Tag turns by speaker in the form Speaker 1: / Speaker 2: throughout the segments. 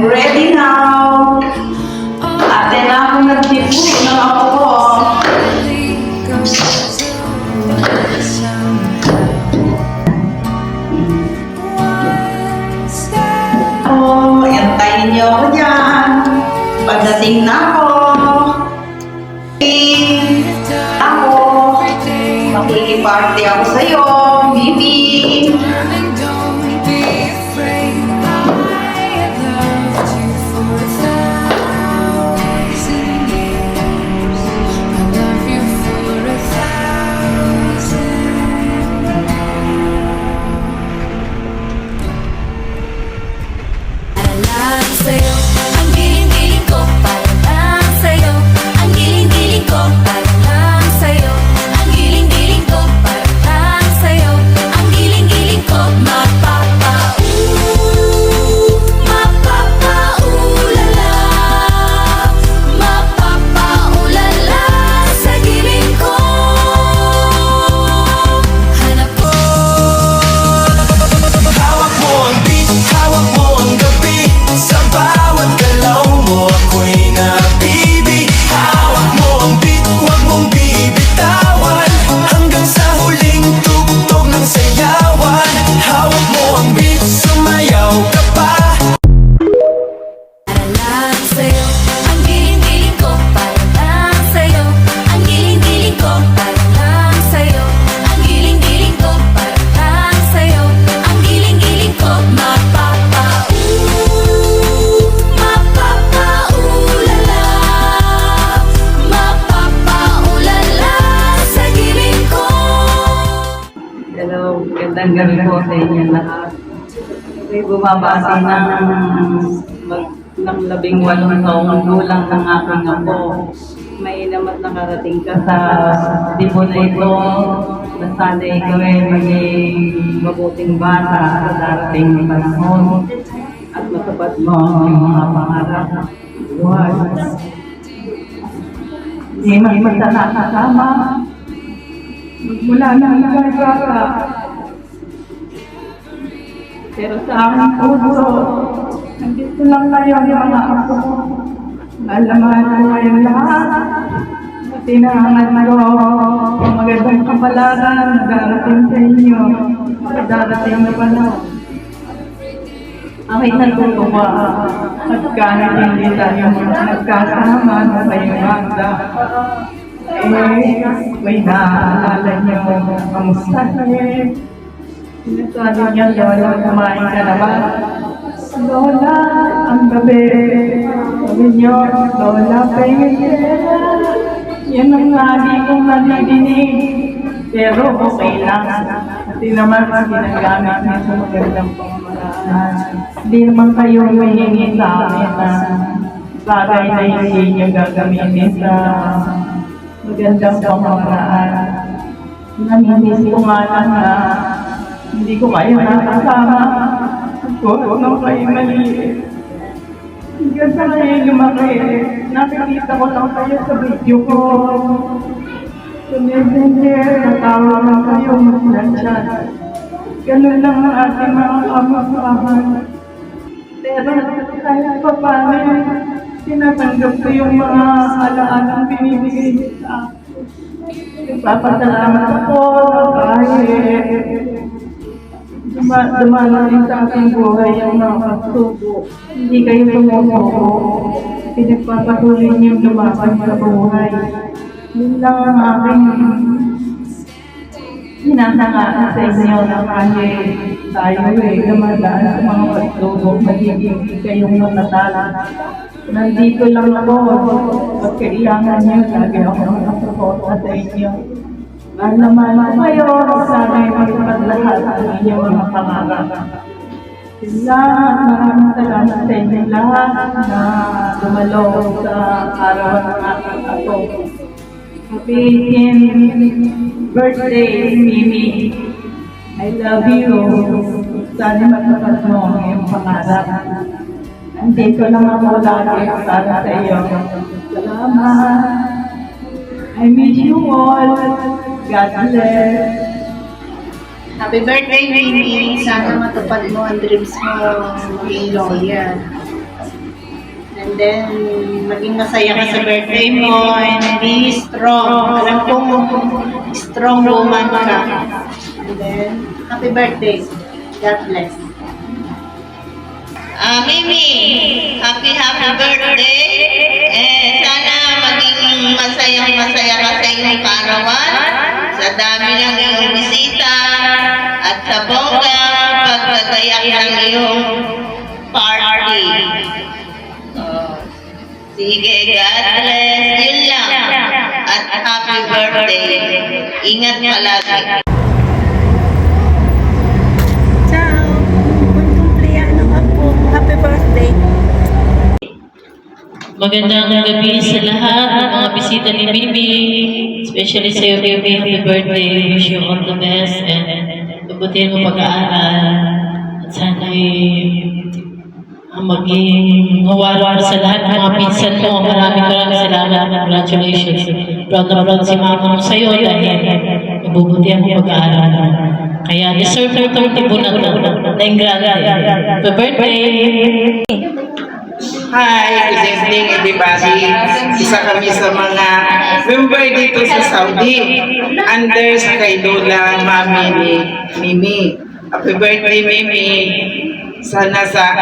Speaker 1: I'm ready now. Ate na ako nagtipo ng ako ko. Oh, antayin niyo ako dyan. Pagdating na ako. Makikiparty ako sa'yo, baby.
Speaker 2: Magandang gabi po sa inyo lahat. Ako'y bumabati ng 18 taong gulang ng aking apo. Mainam at nakarating ka sa dibo na ito na sana ikaw ay maging mabuting bata sa darating na panahon at matupad mo ang mga pangarap. Buhay. Hindi magmasala kasama. Magmula na nagkakaka. Pero sa aking puso, nandito lang ngayon yung mga apo. Alaman ko ngayon lahat. Tinahangan ko ang magandang kapalaran na darating sa inyo. Darating na panahon. Ako'y natutuwa at kahit hindi tayo nagkasama na kayo magda. May naaalala niyo kamusta kayo. Sinasabi niya, Lola, kumain ka na ba? Lola, ang gabi. Sabi niyo, Lola, pahingin ka. Yan ang lagi kong nadidinig. Pero okay lang. Kasi naman ginagamit niya sa magandang pamamaraan. Hindi naman kayo mahingi sa amin na bagay na hindi niyo gagamitin sa magandang pamamaraan. Naminis ko nga lang na hindi ko kayo nakasama. Kung ano kayo maliit. Hanggang sa kayo lumaki. Nakikita ko lang kayo sa video ko. Sa messenger, natawa lang kayo mag-chat. Ganun lang ang ating mga kamakahan. Pero kahit pa paano, tinatanggap ko yung mga alaalang binibigay niyo sa akin. Nagpapasalamat ako kahit dumarating sa ating buhay yung mga pagsubo. Hindi kayo sumusuko. Pinagpapatuloy niyong lumaban sa buhay. Yun lang ang aking hinahangaan sa inyo na kahit tayo dumadaan sa mga pagsubo. Magiging kayong matatala. Nandito lang ako. At kailangan niyo lagi ako nakasuporta sa inyo. Mahal naman ko kayo, sana'y magpaglahat ang inyong mga pangarap. Maraming salamat sa inyo lahat na dumalo sa araw ng aking apo. Happy 10th birthday, Mimi. I love you. Sana matapad mo ang iyong pangarap. Nandito lang ako lagi para sa iyo. Salamat. I miss you all. God bless.
Speaker 1: Happy birthday, baby. Sana matupad mo ang dreams mo maging lawyer. And then, maging masaya ka sa birthday mo and be strong. Alam kong strong woman ka. And then, happy birthday. God bless.
Speaker 3: Mimi, happy birthday. Sana maging masaya ka sa iyong kaarawan, sa dami ng iyong bisita, at sa bongga pagtatayak ng iyong party. Sige, God bless. Yun lang. At happy birthday. Ingat palagi.
Speaker 1: Ciao! Buon compleanno po. Happy birthday!
Speaker 4: Magandang gabi sa lahat ng mga bisita ni Mimi. Especially sa iyo, Mimi. Happy birthday. Wish you all the best and mabutin mo pag-aaral. At sana'y maging mawala sa lahat ng mga pinsan mo. Maraming salamat. Congratulations. Proud na proud si Mama mo sa iyo dahil mabubutihan mo pag-aaral. Kaya deserve mo itong tibunan na grande. Happy birthday!
Speaker 5: Hi, good evening everybody. Isa kami sa mga member dito sa Saudi. Under sa kay Lola, Mami ni Mimi. Happy birthday, Mimi. Sana sa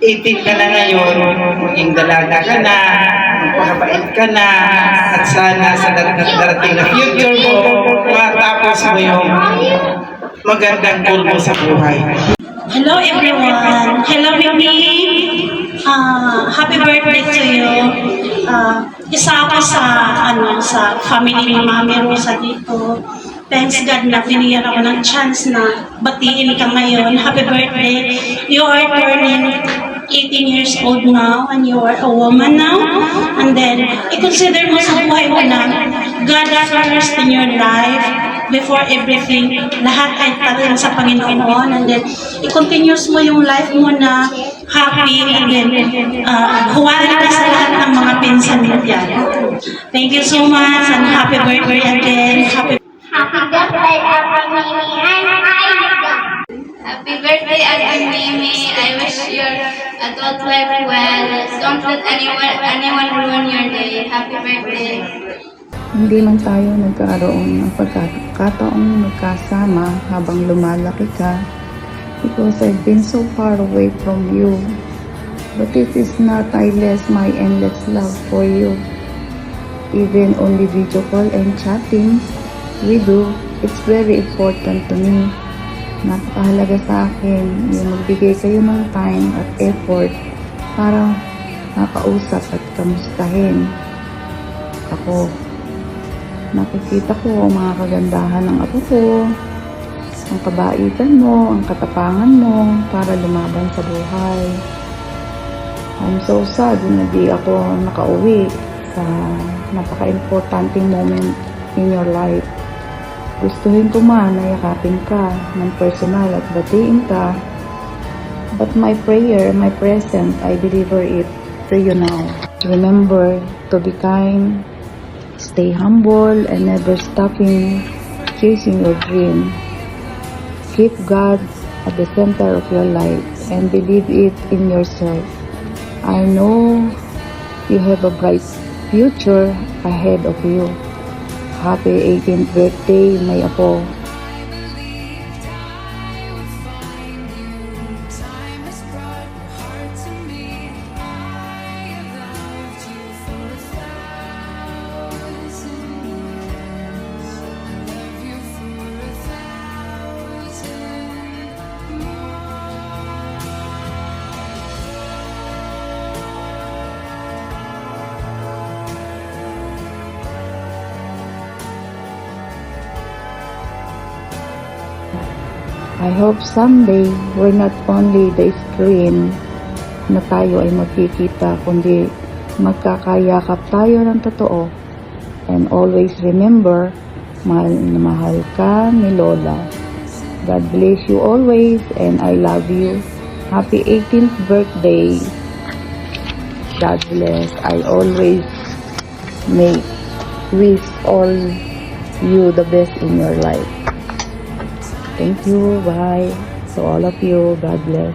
Speaker 5: 18 ka na ngayon, maging dalaga ka na, magpakabait ka na, at sana sa darating na future mo, matapos mo yung magandang goal mo sa buhay.
Speaker 6: Hello everyone. Hello Mimi. Happy birthday to you. Isa ako sa family ni Mami Rosa dito. Thanks God na binigyan ako ng chance na batiin ka ngayon. Happy birthday. You are turning 18 years old now and you are a woman now. And then, i-consider mo sa buhay mo na God first in your life before everything. Lahat ay talagang sa Panginoon. And then, i-continuous mo yung life mo na happy and then huwag ka sa lahat ng mga pinsan mo dyan. Thank you so much and happy birthday again.
Speaker 7: Happy birthday, Ate Mimi, and Aida. Happy birthday, Ate Mimi. I wish your adult life well. Don't let anyone ruin your day. Happy birthday.
Speaker 8: Hindi man tayo nagkaroon ng pagkakataong magkasama habang lumalaki ka because I've been so far away from you. But it is not I less my endless love for you. Even only video call and chatting we do, it's very important to me. Napakahalaga sa akin yung magbigay kayo ng time at effort para makausap at kamustahin ako. Nakikita ko ang mga kagandahan ng apo ko, ang kabaitan mo, ang katapangan mo para lumaban sa buhay. I'm so sad na di ako nakauwi sa napaka-importanting moment in your life. Gustuhin ko man na yakapin ka ng personal at batiin ka, but my prayer, my present, I deliver it to you now. Remember to be kind, stay humble, and never stopping chasing your dream. Keep God at the center of your life and believe it in yourself. I know you have a bright future ahead of you. Happy 18th birthday, my apo. I hope someday we're not only the screen na tayo ay magkikita, kundi magkakayakap tayo ng totoo. And always remember, mahal na mahal ka ni Lola. God bless you always and I love you. Happy 18th birthday. God bless. I always wish all you the best in your life. Thank you. Bye. To all of you. God bless.